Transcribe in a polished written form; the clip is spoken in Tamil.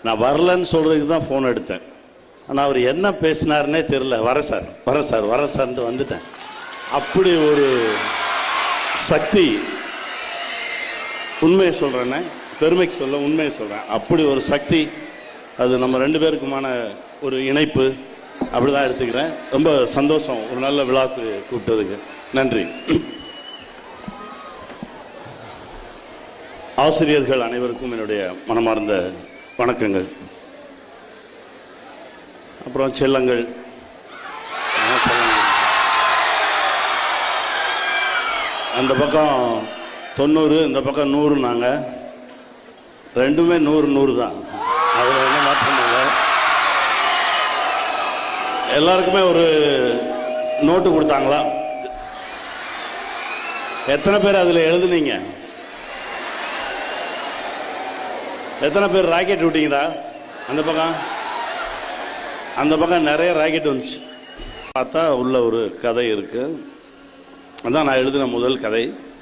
நான் வரலன்னு சொல்கிறதுக்கு தான் ஃபோன் எடுத்தேன். ஆனால் அவர் என்ன பேசினாருன்னே தெரில. வரேன் சார்ன்ட்டு வந்துட்டேன். அப்படி ஒரு சக்தி. உண்மையை சொல்கிறேன்னே, பெருமைக்கு சொல்ல உண்மையை சொல்கிறேன். அப்படி ஒரு சக்தி. அது நம்ம 2 பேருக்குமான ஒரு இணைப்பு. அப்படி தான் எடுத்துக்கிறேன். ரொம்ப சந்தோஷம் ஒரு நல்ல விழாவுக்கு கூப்பிட்டதுக்கு. நன்றி. ஆசிரியர்கள் அனைவருக்கும் என்னுடைய மனமார்ந்த வணக்கங்கள். அப்புறம் செல்லங்கள், அந்த பக்கம் 90, இந்த பக்கம் 100. நாங்கள் ரெண்டுமே 100 தான். அதில் என்ன மாற்றம் இல்லை. எல்லாருக்குமே ஒரு நோட்டு கொடுத்தாங்களா? எத்தனை பேர் அதில் எழுதுனீங்க? எத்தனை பேர் ராக்கெட் விட்டீங்கடா? அந்த பக்கம் நிறைய ராக்கெட் வந்துச்சு. பார்த்தா உள்ள ஒரு கதை இருக்கு. அதான் நான் எழுதின முதல் கதை.